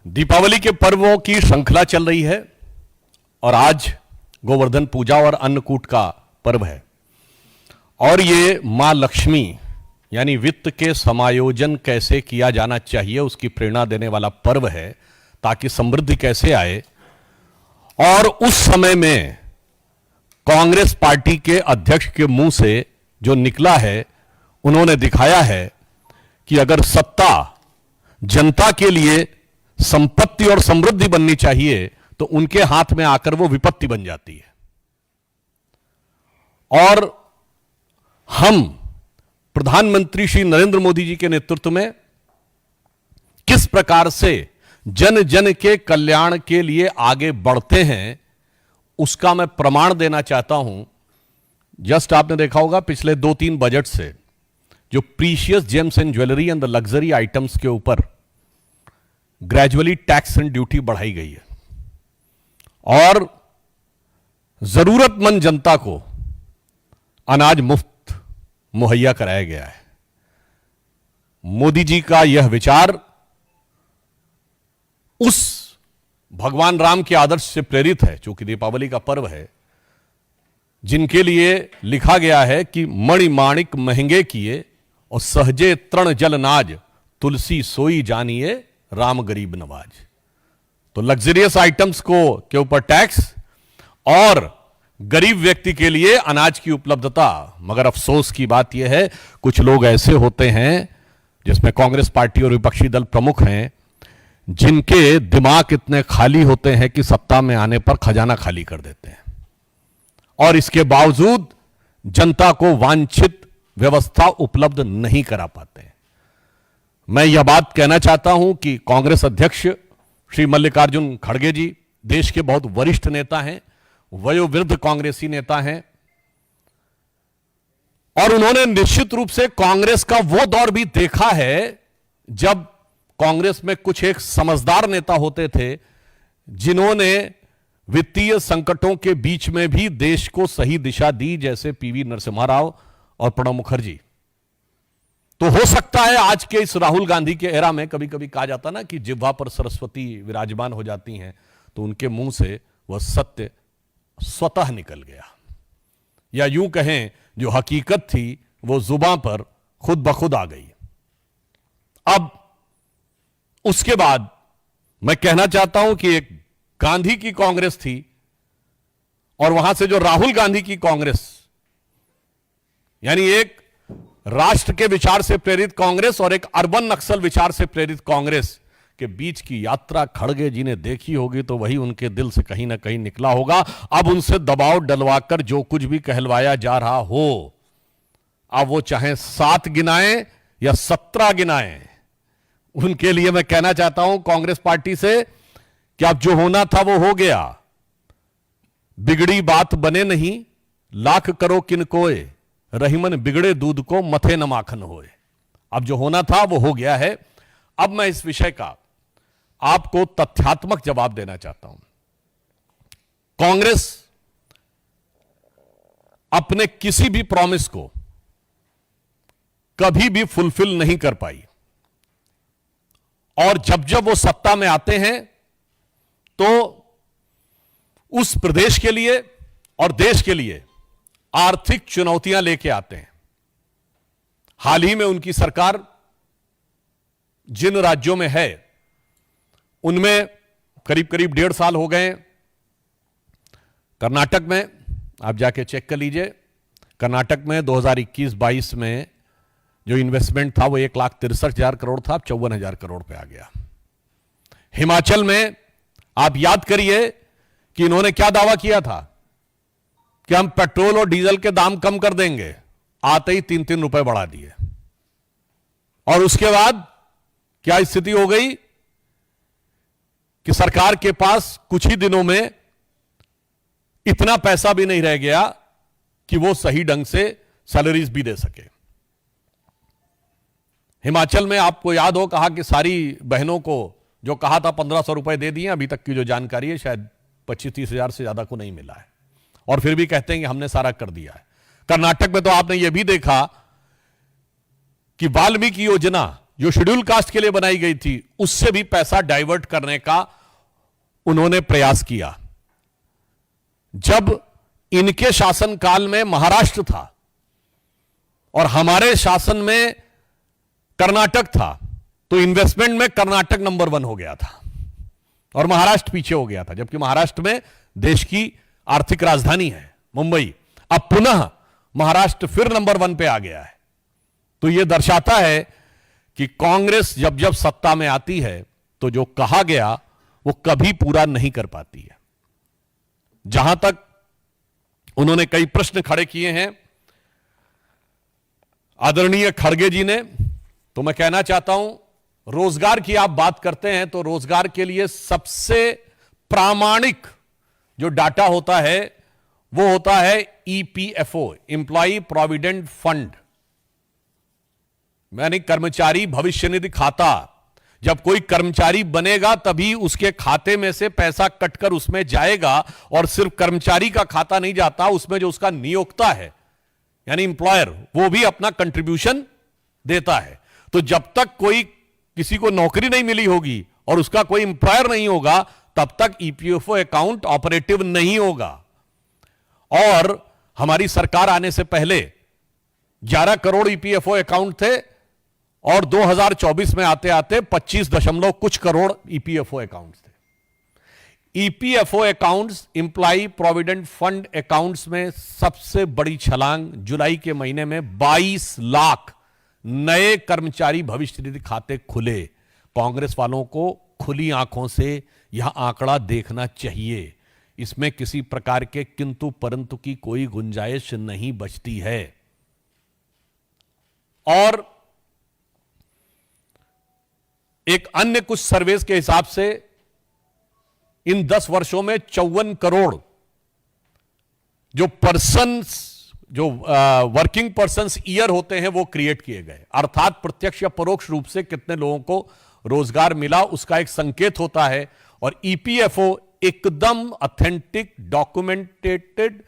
दीपावली के पर्वों की श्रृंखला चल रही है और आज गोवर्धन पूजा और अन्नकूट का पर्व है। और ये मां लक्ष्मी यानी वित्त के समायोजन कैसे किया जाना चाहिए उसकी प्रेरणा देने वाला पर्व है, ताकि समृद्धि कैसे आए। और उस समय में कांग्रेस पार्टी के अध्यक्ष के मुंह से जो निकला है, उन्होंने दिखाया है कि अगर सत्ता जनता के लिए संपत्ति और समृद्धि बननी चाहिए तो उनके हाथ में आकर वो विपत्ति बन जाती है। और हम प्रधानमंत्री श्री नरेंद्र मोदी जी के नेतृत्व में किस प्रकार से जन जन के कल्याण के लिए आगे बढ़ते हैं, उसका मैं प्रमाण देना चाहता हूं। जस्ट आपने देखा होगा पिछले 2-3 बजट से जो precious James and jewellery and the luxury items के ऊपर ग्रेजुअली टैक्स एंड ड्यूटी बढ़ाई गई है और जरूरतमंद जनता को अनाज मुफ्त मुहैया कराया गया है। मोदी जी का यह विचार उस भगवान राम के आदर्श से प्रेरित है, चूंकि दीपावली का पर्व है, जिनके लिए लिखा गया है कि मणि माणिक महंगे किए और सहजे तृण जल नाज, तुलसी सोई जानिए राम गरीब नवाज। तो लग्जरियस आइटम्स के ऊपर टैक्स और गरीब व्यक्ति के लिए अनाज की उपलब्धता। मगर अफसोस की बात यह है, कुछ लोग ऐसे होते हैं जिसमें कांग्रेस पार्टी और विपक्षी दल प्रमुख हैं, जिनके दिमाग इतने खाली होते हैं कि सत्ता में आने पर खजाना खाली कर देते हैं और इसके बावजूद जनता को वांछित व्यवस्था उपलब्ध नहीं करा पाते हैं। मैं यह बात कहना चाहता हूं कि कांग्रेस अध्यक्ष श्री मल्लिकार्जुन खड़गे जी देश के बहुत वरिष्ठ नेता हैं, वयोवृद्ध कांग्रेसी नेता हैं और उन्होंने निश्चित रूप से कांग्रेस का वो दौर भी देखा है जब कांग्रेस में कुछ एक समझदार नेता होते थे, जिन्होंने वित्तीय संकटों के बीच में भी देश को सही दिशा दी, जैसे पीवी नरसिम्हा राव और प्रणब मुखर्जी। तो हो सकता है आज के इस राहुल गांधी के एरा में, कभी कभी कहा जाता ना कि जिह्वा पर सरस्वती विराजमान हो जाती हैं, तो उनके मुंह से वह सत्य स्वतः निकल गया, या यूं कहें जो हकीकत थी वो जुबान पर खुद ब खुद आ गई। अब उसके बाद मैं कहना चाहता हूं कि एक गांधी की कांग्रेस थी और वहां से जो राहुल गांधी की कांग्रेस, यानी एक राष्ट्र के विचार से प्रेरित कांग्रेस और एक अर्बन नक्सल विचार से प्रेरित कांग्रेस के बीच की यात्रा खड़गे जी ने देखी होगी तो वही उनके दिल से कहीं ना कहीं निकला होगा। अब उनसे दबाव डलवाकर जो कुछ भी कहलवाया जा रहा हो, अब वो चाहे 7 गिनाएं या 17 गिनाएं, उनके लिए मैं कहना चाहता हूं कांग्रेस पार्टी से कि अब जो होना था वो हो गया। बिगड़ी बात बने नहीं, लाख करो किनकोए, रहीमन बिगड़े दूध को मथे न माखन होए। अब जो होना था वो हो गया है। अब मैं इस विषय का आपको तथ्यात्मक जवाब देना चाहता हूं। कांग्रेस अपने किसी भी प्रॉमिस को कभी भी फुलफिल नहीं कर पाई और जब जब वो सत्ता में आते हैं तो उस प्रदेश के लिए और देश के लिए आर्थिक चुनौतियां लेके आते हैं। हाल ही में उनकी सरकार जिन राज्यों में है उनमें करीब करीब 1.5 साल हो गए। कर्नाटक में आप जाके चेक कर लीजिए, कर्नाटक में 2021-22 में जो इन्वेस्टमेंट था वो 1,63,000 करोड़ था, अब 54,000 करोड़ पे आ गया। हिमाचल में आप याद करिए कि इन्होंने क्या दावा किया था कि हम पेट्रोल और डीजल के दाम कम कर देंगे, आते ही 3-3 रुपए बढ़ा दिए। और उसके बाद क्या स्थिति हो गई कि सरकार के पास कुछ ही दिनों में इतना पैसा भी नहीं रह गया कि वो सही ढंग से सैलरीज भी दे सके। हिमाचल में आपको याद हो, कहा कि सारी बहनों को जो कहा था 1,500 रुपए दे दिए, अभी तक की जो जानकारी है शायद 25-30 हजार से ज्यादा को नहीं मिला है और फिर भी कहते हैं कि हमने सारा कर दिया है। कर्नाटक में तो आपने यह भी देखा कि वाल्मीकि योजना जो शेड्यूल कास्ट के लिए बनाई गई थी उससे भी पैसा डाइवर्ट करने का उन्होंने प्रयास किया। जब इनके शासनकाल में महाराष्ट्र था और हमारे शासन में कर्नाटक था, तो इन्वेस्टमेंट में कर्नाटक नंबर 1 हो गया था और महाराष्ट्र पीछे हो गया था, जबकि महाराष्ट्र में देश की आर्थिक राजधानी है मुंबई। अब पुनः महाराष्ट्र फिर नंबर 1 पे आ गया है। तो यह दर्शाता है कि कांग्रेस जब जब सत्ता में आती है तो जो कहा गया वो कभी पूरा नहीं कर पाती है। जहां तक उन्होंने कई प्रश्न खड़े किए हैं आदरणीय खड़गे जी ने, तो मैं कहना चाहता हूं, रोजगार की आप बात करते हैं तो रोजगार के लिए सबसे प्रामाणिक जो डाटा होता है वो होता है ईपीएफओ, एम्प्लॉय प्रोविडेंट फंड, यानी कर्मचारी भविष्य निधि खाता। जब कोई कर्मचारी बनेगा तभी उसके खाते में से पैसा कटकर उसमें जाएगा, और सिर्फ कर्मचारी का खाता नहीं जाता, उसमें जो उसका नियोक्ता है यानी एम्प्लॉयर, वो भी अपना कंट्रीब्यूशन देता है। तो जब तक कोई किसी को नौकरी नहीं मिली होगी और उसका कोई एम्प्लॉयर नहीं होगा, तब तक ईपीएफओ अकाउंट ऑपरेटिव नहीं होगा। और हमारी सरकार आने से पहले 11 करोड़ ईपीएफओ अकाउंट थे और 2024 में आते आते 25 दशमलव कुछ करोड़ ईपीएफओ अकाउंट्स थे। EPFO accounts, employ provident fund accounts में सबसे बड़ी छलांग जुलाई के महीने में 22 लाख नए कर्मचारी भविष्य निधि खाते खुले। कांग्रेस वालों को खुली आंखों से यह आंकड़ा देखना चाहिए। इसमें किसी प्रकार के किंतु परंतु की कोई गुंजाइश नहीं बचती है। और एक अन्य कुछ सर्वेस के हिसाब से इन 10 वर्षों में 54 करोड़ जो वर्किंग पर्सन्स ईयर होते हैं वो क्रिएट किए गए, अर्थात प्रत्यक्ष या परोक्ष रूप से कितने लोगों को रोजगार मिला उसका एक संकेत होता है। और ईपीएफओ एकदम ऑथेंटिक, डॉक्यूमेंटेड,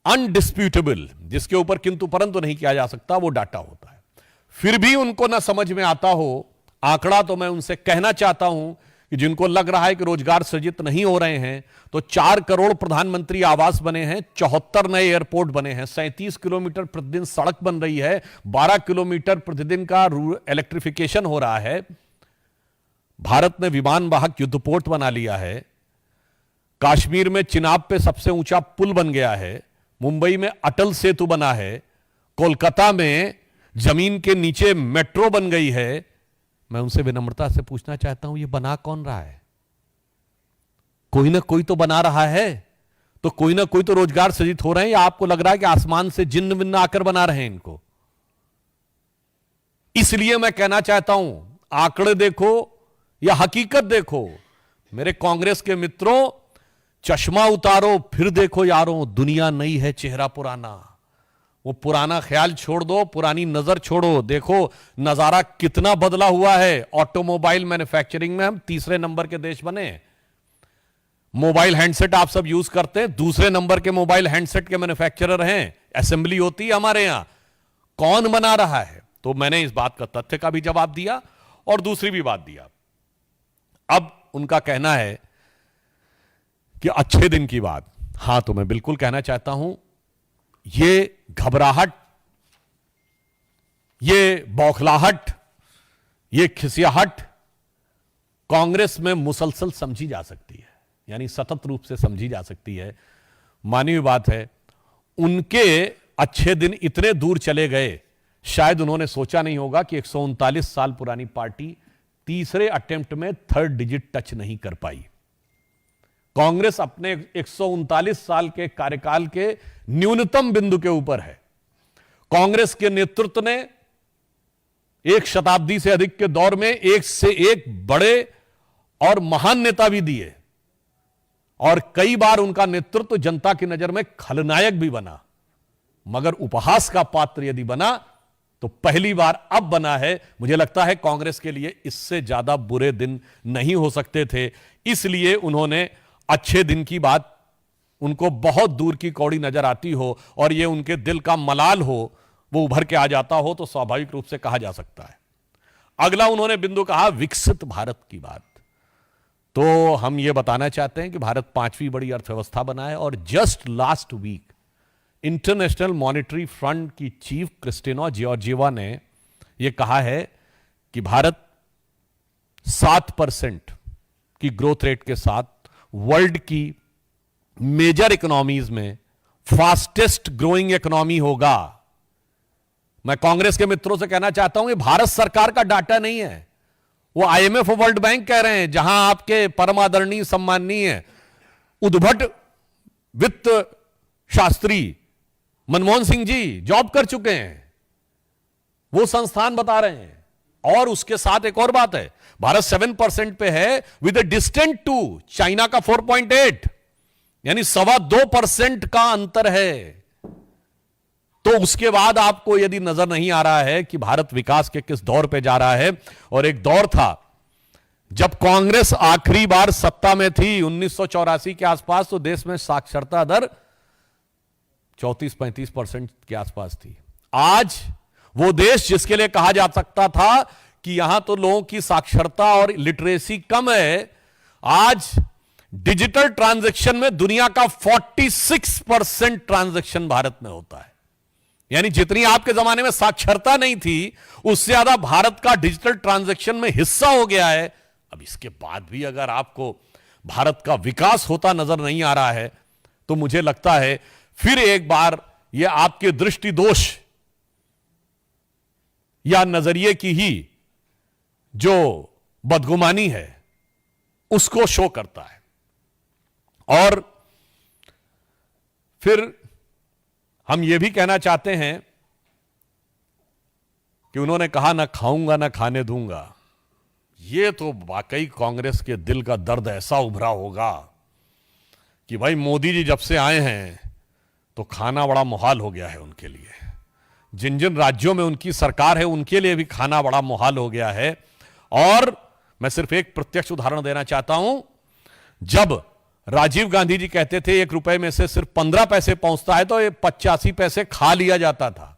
अनडिस्प्यूटेबल, जिसके ऊपर किंतु परंतु नहीं किया जा सकता, वो डाटा होता है। फिर भी उनको ना समझ में आता हो आंकड़ा, तो मैं उनसे कहना चाहता हूं कि जिनको लग रहा है कि रोजगार सृजित नहीं हो रहे हैं, तो 4 करोड़ प्रधानमंत्री आवास बने हैं, 74 नए एयरपोर्ट बने हैं, 37 किलोमीटर प्रतिदिन सड़क बन रही है, 12 किलोमीटर प्रतिदिन का इलेक्ट्रिफिकेशन हो रहा है। भारत ने विमान वाहक युद्धपोत बना लिया है, कश्मीर में चिनाब पे सबसे ऊंचा पुल बन गया है, मुंबई में अटल सेतु बना है, कोलकाता में जमीन के नीचे मेट्रो बन गई है। मैं उनसे विनम्रता से पूछना चाहता हूं, ये बना कौन रहा है? कोई ना कोई तो बना रहा है, तो कोई ना कोई तो रोजगार सृजित हो रहे हैं, या आपको लग रहा है कि आसमान से जिन्न विन्न आकर बना रहे हैं इनको? इसलिए मैं कहना चाहता हूं, आंकड़े देखो या हकीकत देखो। मेरे कांग्रेस के मित्रों, चश्मा उतारो फिर देखो यारों, दुनिया नई है, चेहरा पुराना। वो पुराना ख्याल छोड़ दो, पुरानी नजर छोड़ो, देखो नजारा कितना बदला हुआ है। ऑटोमोबाइल मैन्युफैक्चरिंग में हम 3रे नंबर के देश बने। मोबाइल हैंडसेट आप सब यूज करते हैं, 2रे नंबर के मोबाइल हैंडसेट के मैन्युफैक्चरर हैं। असेंबली होती है हमारे यहां, कौन बना रहा है? तो मैंने इस बात का तथ्य का भी जवाब दिया और दूसरी भी बात दिया। अब उनका कहना है कि अच्छे दिन की बात, हां, तो मैं बिल्कुल कहना चाहता हूं, ये घबराहट, ये बौखलाहट, ये खिसियाहट कांग्रेस में मुसलसल समझी जा सकती है, यानी सतत रूप से समझी जा सकती है। मानवीय बात है, उनके अच्छे दिन इतने दूर चले गए, शायद उन्होंने सोचा नहीं होगा कि 139 साल पुरानी पार्टी 3रे अटेम्प्ट में 3rd डिजिट टच नहीं कर पाई। कांग्रेस अपने 139 साल के कार्यकाल के न्यूनतम बिंदु के ऊपर है। कांग्रेस के नेतृत्व ने 1 शताब्दी से अधिक के दौर में एक से एक बड़े और महान नेता भी दिए, और कई बार उनका नेतृत्व जनता की नजर में खलनायक भी बना, मगर उपहास का पात्र यदि बना तो पहली बार अब बना है। मुझे लगता है कांग्रेस के लिए इससे ज्यादा बुरे दिन नहीं हो सकते थे। इसलिए उन्होंने अच्छे दिन की बात उनको बहुत दूर की कौड़ी नजर आती हो और ये उनके दिल का मलाल हो, वो उभर के आ जाता हो, तो स्वाभाविक रूप से कहा जा सकता है। अगला उन्होंने बिंदु कहा विकसित भारत की बात। तो हम यह बताना चाहते हैं कि भारत 5वीं बड़ी अर्थव्यवस्था बना है, और just last week international monetary fund की चीफ क्रिस्टिना जॉर्जिएवा ने यह कहा है कि भारत 7% की ग्रोथ रेट के साथ वर्ल्ड की मेजर इकोनॉमीज में फास्टेस्ट ग्रोइंग इकोनॉमी होगा। मैं कांग्रेस के मित्रों से कहना चाहता हूं, ये भारत सरकार का डाटा नहीं है, वो आईएमएफ और वर्ल्ड बैंक कह रहे हैं, जहां आपके परम आदरणीय सम्माननीय उद्भट वित्त शास्त्री मनमोहन सिंह जी जॉब कर चुके हैं, वो संस्थान बता रहे हैं। और उसके साथ एक और बात है, भारत 7% पे है with a distant to China का 4.8, यानी 2.25% का अंतर है। तो उसके बाद आपको यदि नजर नहीं आ रहा है कि भारत विकास के किस दौर पे जा रहा है, और एक दौर था जब कांग्रेस आखिरी बार सत्ता में थी 1984 के आसपास, तो देश में साक्षरता दर 34-35% के आसपास थी। आज वो देश जिसके लिए कहा जा सकता था कि यहां तो लोगों की साक्षरता और लिटरेसी कम है, आज डिजिटल ट्रांजैक्शन में दुनिया का 46% ट्रांजैक्शन भारत में होता है। यानी जितनी आपके जमाने में साक्षरता नहीं थी, उससे ज्यादा भारत का डिजिटल ट्रांजैक्शन में हिस्सा हो गया है। अब इसके बाद भी अगर आपको भारत का विकास होता नजर नहीं आ रहा है, तो मुझे लगता है फिर एक बार यह आपके दृष्टि दोष या नजरिए की ही जो बदगुमानी है उसको शो करता है। और फिर हम यह भी कहना चाहते हैं कि उन्होंने कहा ना खाऊंगा ना खाने दूंगा। यह तो वाकई कांग्रेस के दिल का दर्द ऐसा उभरा होगा कि भाई मोदी जी जब से आए हैं तो खाना बड़ा मुहाल हो गया है उनके लिए। जिन जिन राज्यों में उनकी सरकार है उनके लिए भी खाना बड़ा मुहाल हो गया है। और मैं सिर्फ एक प्रत्यक्ष उदाहरण देना चाहता हूं, जब राजीव गांधी जी कहते थे 1 रुपए में से सिर्फ 15 पैसे पहुंचता है, तो ये 85 पैसे खा लिया जाता था।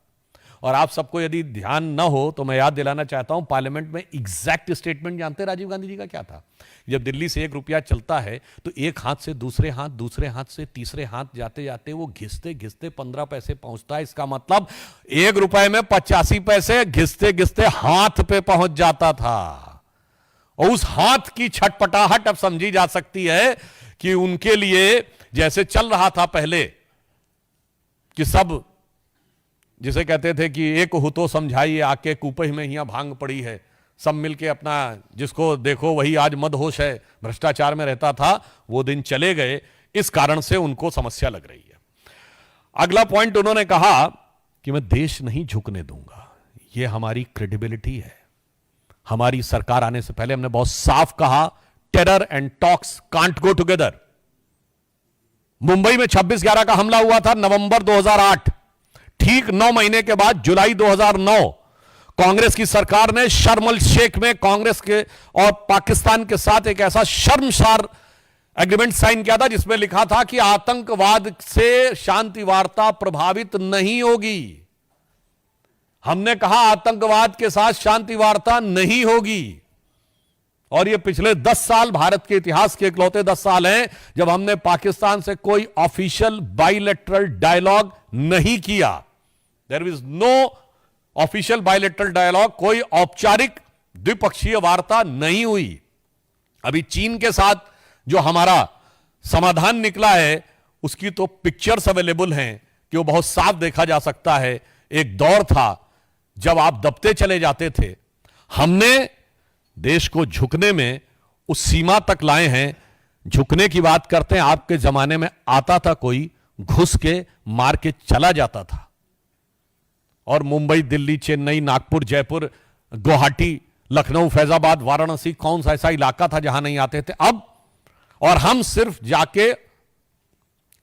और आप सबको यदि ध्यान न हो तो मैं याद दिलाना चाहता हूं, पार्लियामेंट में एग्जैक्ट स्टेटमेंट जानते हैं राजीव गांधी जी का क्या था? जब दिल्ली से 1 रुपया चलता है तो एक हाथ से दूसरे हाथ से तीसरे हाथ जाते जाते वो घिसते घिसते 15 पैसे पहुंचता है। इसका मतलब 1 रुपए में 85 पैसे घिसते घिसते हाथ पे पहुंच जाता था। और उस हाथ की छटपटाहट अब समझी जा सकती है कि उनके लिए जैसे चल रहा था पहले कि सब जिसे कहते थे कि एक हो तो समझाइए आके कूपही में हियां भांग पड़ी है, सब मिलके अपना जिसको देखो वही आज मदहोश है, भ्रष्टाचार में रहता था, वो दिन चले गए। इस कारण से उनको समस्या लग रही है। अगला पॉइंट उन्होंने कहा कि मैं देश नहीं झुकने दूंगा, यह हमारी क्रेडिबिलिटी है। हमारी सरकार आने से पहले हमने बहुत साफ कहा terror and talks can't go together. Mumbai में 26/11 का हमला हुआ था नवंबर 2008। ठीक 9 महीने के बाद जुलाई 2009 कांग्रेस की सरकार ने शर्म अल शेख में कांग्रेस के और पाकिस्तान के साथ एक ऐसा शर्मसार एग्रीमेंट साइन किया था जिसमें लिखा था कि आतंकवाद से शांति वार्ता प्रभावित नहीं होगी। हमने कहा आतंकवाद के साथ शांति वार्ता नहीं होगी। और ये पिछले 10 साल भारत के इतिहास के इकलौते 10 साल हैं जब हमने पाकिस्तान से कोई ऑफिशियल बाइलेटरल डायलॉग नहीं किया। There is no official bilateral dialogue, कोई औपचारिक द्विपक्षीय वार्ता नहीं हुई। अभी चीन के साथ जो हमारा समाधान निकला है उसकी तो पिक्चर्स अवेलेबल हैं कि वो बहुत साफ देखा जा सकता है। एक दौर था जब आप दबते चले जाते थे, हमने देश को झुकने में उस सीमा तक लाए हैं। झुकने की बात करते हैं, आपके जमाने में आता था कोई, घुस के मार के चला जाता था। और मुंबई, दिल्ली, चेन्नई, नागपुर, जयपुर, गुवाहाटी, लखनऊ, फैजाबाद, वाराणसी, कौन सा ऐसा इलाका था जहां नहीं आते थे? अब और हम सिर्फ जाके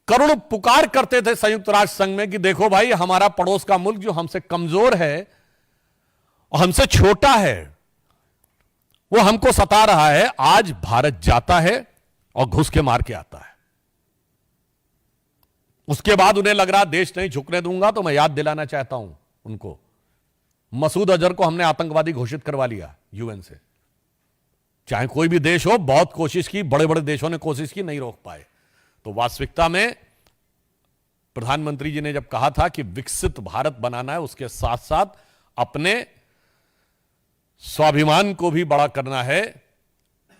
करुण पुकार करते थे संयुक्त राष्ट्र संघ में कि देखो भाई, हमारा पड़ोस का मुल्क जो हमसे कमजोर है और हमसे छोटा है वो हमको सता रहा है। आज भारत जाता है और घुस के मार के आता है। उसके बाद उन्हें लग रहा देश नहीं झुकने दूंगा। तो मैं याद दिलाना चाहता हूं उनको, मसूद अजहर को हमने आतंकवादी घोषित करवा लिया यूएन से। चाहे कोई भी देश हो, बहुत कोशिश की, बड़े बड़े देशों ने कोशिश की, नहीं रोक पाए। तो वास्तविकता में प्रधानमंत्री जी ने जब कहा था कि विकसित भारत बनाना है, उसके साथ साथ अपने स्वाभिमान को भी बड़ा करना है।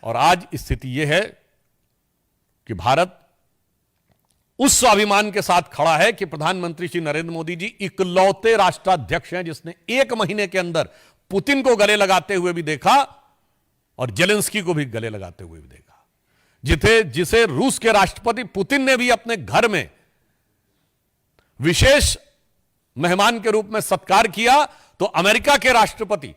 और आज स्थिति यह है कि भारत उस स्वाभिमान के साथ खड़ा है कि प्रधानमंत्री श्री नरेंद्र मोदी जी इकलौते राष्ट्राध्यक्ष हैं जिसने 1 महीने के अंदर पुतिन को गले लगाते हुए भी देखा और जेलेंस्की को भी गले लगाते हुए भी देखा। जिसे रूस के राष्ट्रपति पुतिन ने भी अपने घर में विशेष मेहमान के रूप में सत्कार किया, तो अमेरिका के राष्ट्रपति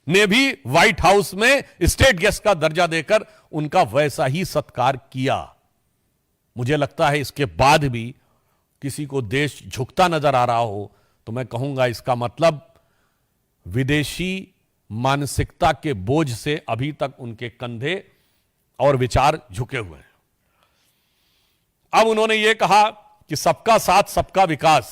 ने भी व्हाइट हाउस में स्टेट गेस्ट का दर्जा देकर उनका वैसा ही सत्कार किया। मुझे लगता है इसके बाद भी किसी को देश झुकता नजर आ रहा हो तो मैं कहूंगा इसका मतलब विदेशी मानसिकता के बोझ से अभी तक उनके कंधे और विचार झुके हुए हैं। अब उन्होंने यह कहा कि सबका साथ सबका विकास,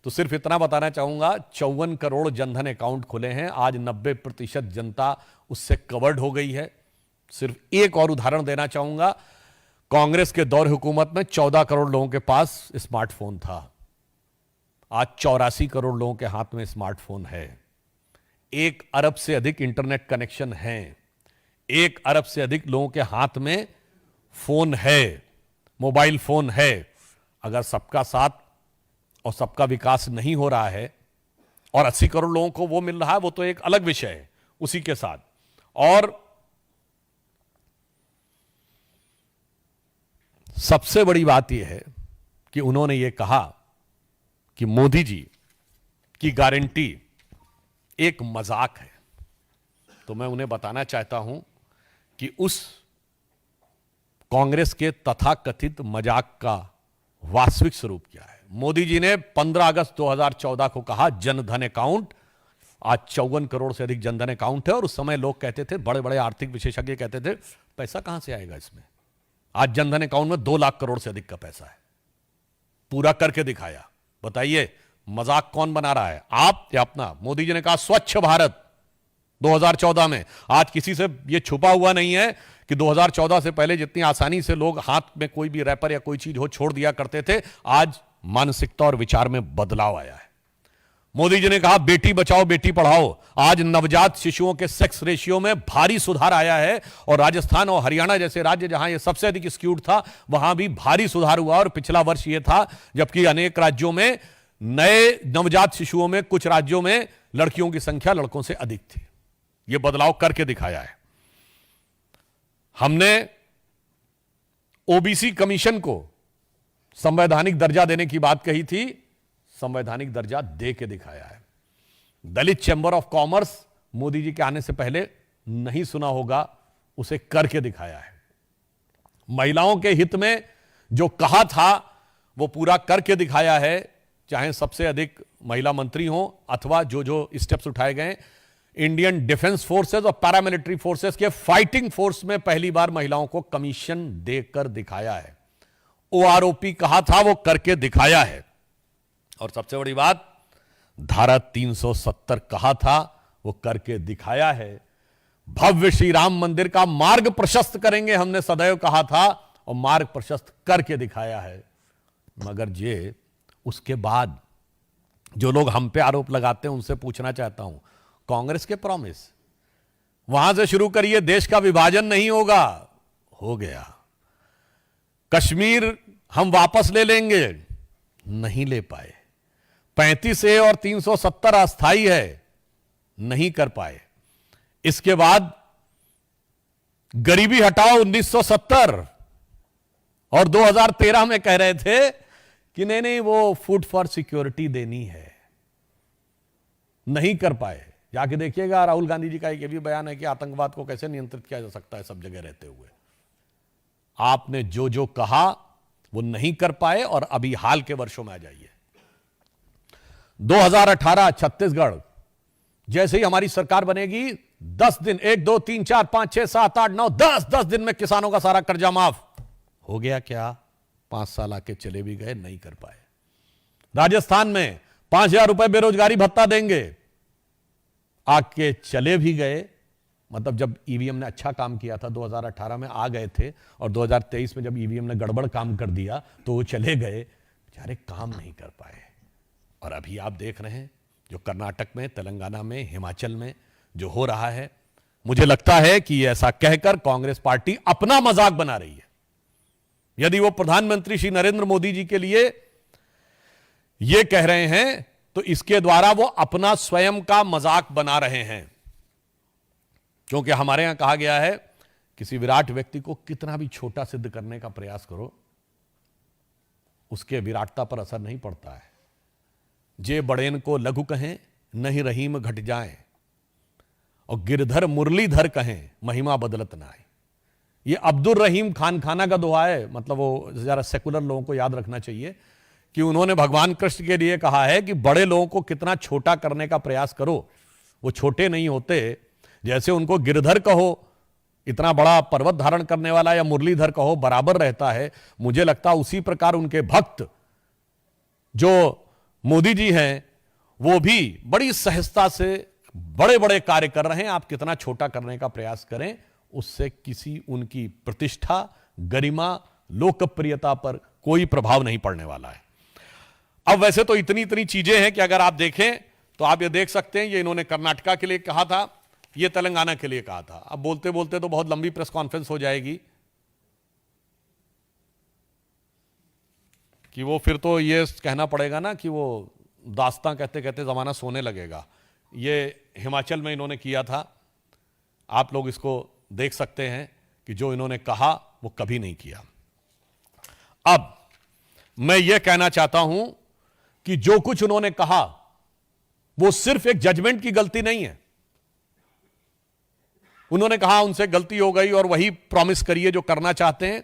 तो सिर्फ इतना बताना चाहूंगा 54 करोड़ जनधन अकाउंट खुले हैं। आज 90% जनता उससे कवर्ड हो गई है। सिर्फ एक और उदाहरण देना चाहूंगा, कांग्रेस के दौर हुकूमत में 14 करोड़ लोगों के पास स्मार्टफोन था। आज 84 करोड़ लोगों के हाथ में स्मार्टफोन है। 1 अरब से अधिक इंटरनेट कनेक्शन है। 1 अरब से अधिक लोगों के हाथ में फोन है, मोबाइल फोन है। अगर सबका साथ और सबका विकास नहीं हो रहा है और 80 करोड़ लोगों को वो मिल रहा है, वो तो एक अलग विषय है उसी के साथ। और सबसे बड़ी बात यह है कि उन्होंने ये कहा कि मोदी जी की गारंटी एक मजाक है। तो मैं उन्हें बताना चाहता हूं कि उस कांग्रेस के तथाकथित मजाक का वास्तविक स्वरूप क्या है। मोदी जी ने 15 अगस्त 2014 को कहा जनधन अकाउंट। आज 54 करोड़ से अधिक जनधन अकाउंट है और उस समय लोग कहते थे, बड़े बड़े आर्थिक विशेषज्ञ कहते थे, पैसा कहां से आएगा इसमें। आज जनधन अकाउंट में 2 लाख करोड़ से अधिक का पैसा है। पूरा करके दिखाया। बताइए मजाक कौन बना रहा है, आप या अपना। मोदी जी ने कहा स्वच्छ भारत 2014 में। आज किसी से यह छुपा हुआ नहीं है कि 2014 से पहले जितनी आसानी से लोग हाथ में कोई भी रैपर या कोई चीज हो छोड़ दिया करते थे, आज मानसिकता और विचार में बदलाव आया है। मोदी जी ने कहा बेटी बचाओ बेटी पढ़ाओ। आज नवजात शिशुओं के सेक्स रेशियो में भारी सुधार आया है और राजस्थान और हरियाणा जैसे राज्य जहां यह सबसे अधिक स्क्यूड था, वहां भी भारी सुधार हुआ। और पिछला वर्ष यह था जबकि अनेक राज्यों में नए नवजात शिशुओं में, कुछ राज्यों में लड़कियों की संख्या लड़कों से अधिक थी। यह बदलाव करके दिखाया है। हमने ओबीसी कमीशन को संवैधानिक दर्जा देने की बात कही थी, संवैधानिक दर्जा दे के दिखाया है। दलित chamber of commerce Modi ji के आने से पहले नहीं सुना होगा, उसे करके दिखाया है। महिलाओं के हित में जो कहा था वो पूरा करके दिखाया है, चाहे सबसे अधिक महिला मंत्री हो अथवा जो जो स्टेप्स उठाए गए। इंडियन डिफेंस फोर्सेस और पैरामिलिट्री फोर्सेस के फाइटिंग फोर्स में पहली बार महिलाओं को कमीशन देकर दिखाया है। ओआरओपी कहा था वो करके दिखाया है। और सबसे बड़ी बात, धारा 370 कहा था वो करके दिखाया है। भव्य श्री राम मंदिर का मार्ग प्रशस्त करेंगे हमने सदैव कहा था और मार्ग प्रशस्त करके दिखाया है। मगर ये उसके बाद जो लोग हम पे आरोप लगाते हैं उनसे पूछना चाहता हूं, कांग्रेस के प्रॉमिस वहां से शुरू करिए। देश का विभाजन नहीं होगा, हो गया। कश्मीर हम वापस ले लेंगे, नहीं ले पाए। 35A और 370 अस्थाई है, नहीं कर पाए। इसके बाद गरीबी हटाओ 1970 और 2013 में कह रहे थे कि नहीं नहीं वो फूड फॉर सिक्योरिटी देनी है, नहीं कर पाए। जाके देखिएगा राहुल गांधी जी का एक भी बयान है कि आतंकवाद को कैसे नियंत्रित किया जा सकता है सब जगह रहते हुए। आपने जो जो कहा वो नहीं कर पाए। और अभी हाल के वर्षों में आ जाइए, 2018 छत्तीसगढ़ जैसे ही हमारी सरकार बनेगी 10 दिन, 1 2 3 4 5 6 7 8 9 10 दिन में किसानों का सारा कर्जा माफ हो गया। क्या 5 साल आके चले भी गए, नहीं कर पाए। राजस्थान में 5,000 रुपए बेरोजगारी भत्ता देंगे, आके चले भी गए, मतलब जब ईवीएम ने अच्छा काम किया था 2018 में आ गए थे, और 2023 में जब ईवीएम ने गड़बड़ काम कर दिया तो वो चले गए, बेचारे काम नहीं कर पाए। और अभी आप देख रहे हैं जो कर्नाटक में, तेलंगाना में, हिमाचल में जो हो रहा है, मुझे लगता है कि ऐसा कहकर कांग्रेस पार्टी अपना मजाक बना रही है। यदि वो प्रधानमंत्री श्री नरेंद्र मोदी जी के लिए यह कह रहे हैं तो इसके द्वारा वो अपना स्वयं का मजाक बना रहे हैं। क्योंकि हमारे यहां कहा गया है, किसी विराट व्यक्ति को कितना भी छोटा सिद्ध करने का प्रयास करो, उसके विराटता पर असर नहीं पड़ता है। जे बड़ेन को लघु कहें, नहीं रहीम घट जाए, और गिरधर मुरलीधर कहें, महिमा बदलत ना आए। ये अब्दुल रहीम खान खाना का दोहा है। मतलब वो जरा सेकुलर लोगों को याद रखना चाहिए कि उन्होंने भगवान कृष्ण के लिए कहा है कि बड़े लोगों को कितना छोटा करने का प्रयास करो, वो छोटे नहीं होते। जैसे उनको गिरधर कहो, इतना बड़ा पर्वत धारण करने वाला, या मुरलीधर कहो, बराबर रहता है। मुझे लगता है उसी प्रकार उनके भक्त जो मोदी जी हैं, वो भी बड़ी सहजता से बड़े बड़े कार्य कर रहे हैं। आप कितना छोटा करने का प्रयास करें, उससे किसी उनकी प्रतिष्ठा, गरिमा, लोकप्रियता पर कोई प्रभाव नहीं पड़ने वाला है। अब वैसे तो इतनी इतनी चीजें हैं कि अगर आप देखें तो आप ये देख सकते हैं, ये इन्होंने कर्नाटका के लिए कहा था, ये तेलंगाना के लिए कहा था। अब बोलते बोलते तो बहुत लंबी प्रेस कॉन्फ्रेंस हो जाएगी कि वो फिर तो ये कहना पड़ेगा ना कि वो दास्तां कहते कहते जमाना सोने लगेगा। ये हिमाचल में इन्होंने किया था। आप लोग इसको देख सकते हैं कि जो इन्होंने कहा वो कभी नहीं किया। अब मैं ये कहना चाहता हूं कि जो कुछ उन्होंने कहा वो सिर्फ एक जजमेंट की गलती नहीं है। उन्होंने कहा उनसे गलती हो गई और वही प्रॉमिस करिए जो करना चाहते हैं।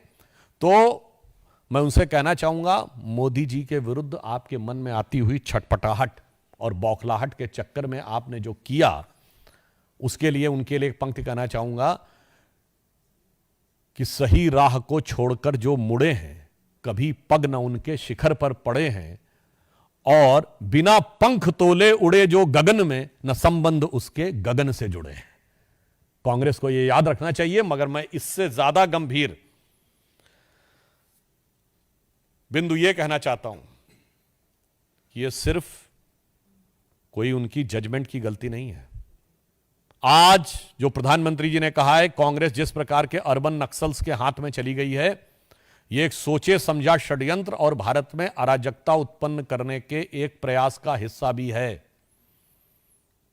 तो मैं उनसे कहना चाहूंगा, मोदी जी के विरुद्ध आपके मन में आती हुई छटपटाहट और बौखलाहट के चक्कर में आपने जो किया, उसके लिए उनके लिए एक पंक्ति कहना चाहूंगा कि सही राह को छोड़कर जो मुड़े हैं, कभी पग न उनके शिखर पर पड़े हैं, और बिना पंख तोले उड़े जो गगन में, न संबंध उसके गगन से जुड़े हैं। कांग्रेस को यह याद रखना चाहिए। मगर मैं इससे ज्यादा गंभीर बिंदु यह कहना चाहता हूं कि यह सिर्फ कोई उनकी जजमेंट की गलती नहीं है। आज जो प्रधानमंत्री जी ने कहा है, कांग्रेस जिस प्रकार के अर्बन नक्सल्स के हाथ में चली गई है, यह एक सोचे समझा षड्यंत्र और भारत में अराजकता उत्पन्न करने के एक प्रयास का हिस्सा भी है।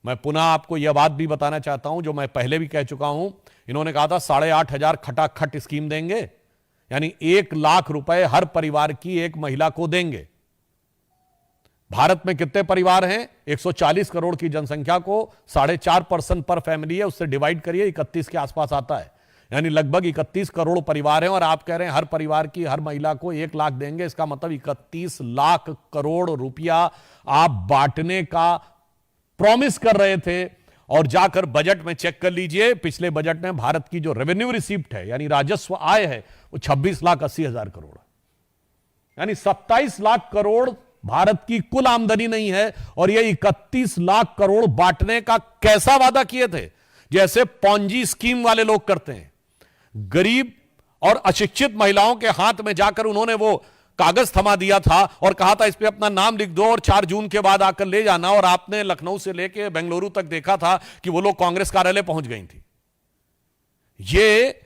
मैं पुनः आपको यह बात भी बताना चाहता हूं जो मैं पहले भी कह चुका हूं। इन्होंने कहा था 8,500 खटाखट स्कीम देंगे, यानी 1 लाख रुपए हर परिवार की एक महिला को देंगे। भारत में कितने परिवार हैं? 140 करोड़ की जनसंख्या को 4.5% पर फैमिली है, उससे डिवाइड करिए, 31 के आसपास आता है। यानी लगभग 31 करोड़ परिवार हैं, और आप कह रहे हैं हर परिवार की हर महिला को 1 लाख देंगे। इसका मतलब 31 लाख करोड़ रुपया आप बांटने का प्रॉमिस कर रहे थे। और जाकर बजट में चेक कर लीजिए, पिछले बजट में भारत की जो रेवेन्यू रिसीप्ट है, यानी राजस्व आय है, वो 26,80,000 करोड़, यानी 27 लाख करोड़ भारत की कुल आमदनी नहीं है। और ये 31 लाख करोड़ बांटने का कैसा वादा किए थे? जैसे पॉन्जी स्कीम वाले लोग करते हैं। गरीब और अशिक्षित महिलाओं के हाथ में जाकर उन्होंने वो कागज थमा दिया था और कहा था इस पे अपना नाम लिख दो और 4 जून के बाद आकर ले जाना। और आपने लखनऊ से लेकर बेंगलुरु तक देखा था कि वो लोग कांग्रेस कार्यालय पहुंच गई थी। ये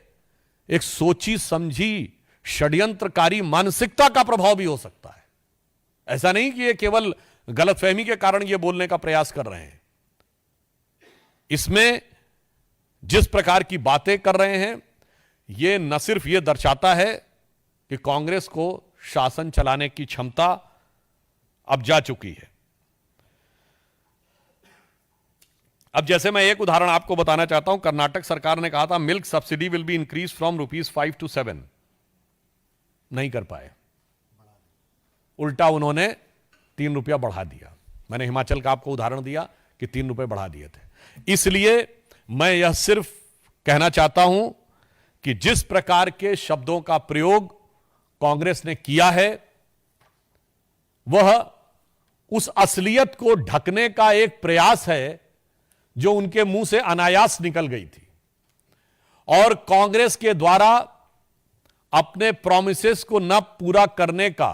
एक सोची समझी षड्यंत्रकारी मानसिकता का प्रभाव भी हो सकता है। ऐसा नहीं कि ये केवल गलतफहमी के कारण ये बोलने का प्रयास कर रहे हैं। इसमें जिस प्रकार की बातें कर रहे हैं, ये न सिर्फ ये दर्शाता है कि कांग्रेस को शासन चलाने की क्षमता अब जा चुकी है। अब जैसे मैं एक उदाहरण आपको बताना चाहता हूं, कर्नाटक सरकार ने कहा था milk subsidy will be increase from ₹5 to 7, नहीं कर पाए। उल्टा उन्होंने ₹3 बढ़ा दिया। मैंने हिमाचल का आपको उदाहरण दिया कि ₹3 बढ़ा दिए थे। इसलिए मैं यह सिर्फ कहना चाहता हूं कि जिस प्रकार के शब्दों का प्रयोग कांग्रेस ने किया है, वह उस असलियत को ढकने का एक प्रयास है जो उनके मुंह से अनायास निकल गई थी। और कांग्रेस के द्वारा अपने प्रोमिसेस को न पूरा करने का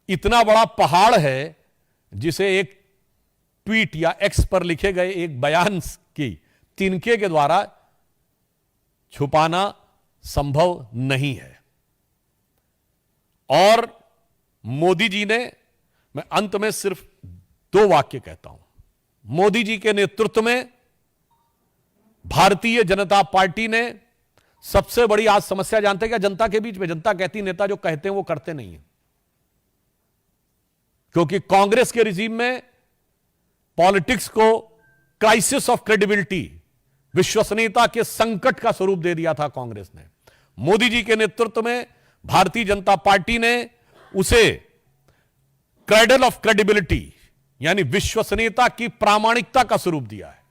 इतना बड़ा पहाड़ है जिसे एक ट्वीट या एक्स पर लिखे गए एक बयान की तिनके के द्वारा छुपाना संभव नहीं है। और मोदी जी ने, मैं अंत में सिर्फ 2 वाक्य कहता हूं, मोदी जी के नेतृत्व में भारतीय जनता पार्टी ने सबसे बड़ी आज समस्या जानते हैं क्या जनता के बीच में? जनता कहती नेता जो कहते हैं वो करते नहीं है। क्योंकि कांग्रेस के रिजीम में पॉलिटिक्स को क्राइसिस ऑफ क्रेडिबिलिटी, विश्वसनीयता के संकट का स्वरूप दे दिया था कांग्रेस ने। मोदी जी के नेतृत्व में भारतीय जनता पार्टी ने उसे क्रेडल ऑफ क्रेडिबिलिटी यानी विश्वसनीयता की प्रामाणिकता का स्वरूप दिया है।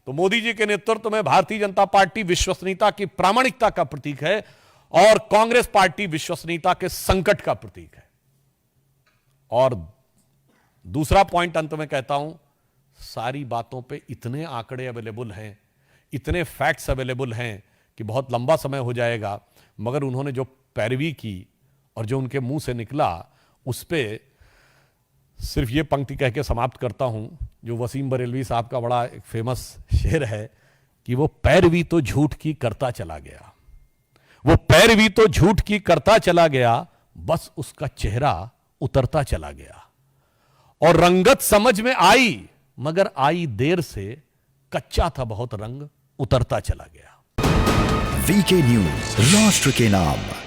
तो मोदी जी के नेतृत्व में भारतीय जनता पार्टी विश्वसनीयता की प्रामाणिकता का प्रतीक है और कांग्रेस पार्टी विश्वसनीयता के संकट का प्रतीक है। और दूसरा पॉइंट अंत में कहता हूं, सारी बातों पे इतने आंकड़े अवेलेबल हैं, इतने फैक्ट्स अवेलेबल हैं कि बहुत लंबा समय हो जाएगा, मगर उन्होंने जो पैरवी की और जो उनके मुंह से निकला उस पे सिर्फ ये पंक्ति कह के समाप्त करता हूं, जो वसीम बरेलवी साहब का बड़ा एक फेमस शेर है कि वो पैरवी तो झूठ की करता चला गया, वो पैरवी तो झूठ की करता चला गया, बस उसका चेहरा उतरता चला गया। और रंगत समझ में आई मगर आई देर से, कच्चा था बहुत रंग, उतरता चला गया। वीके न्यूज, राष्ट्र के नाम।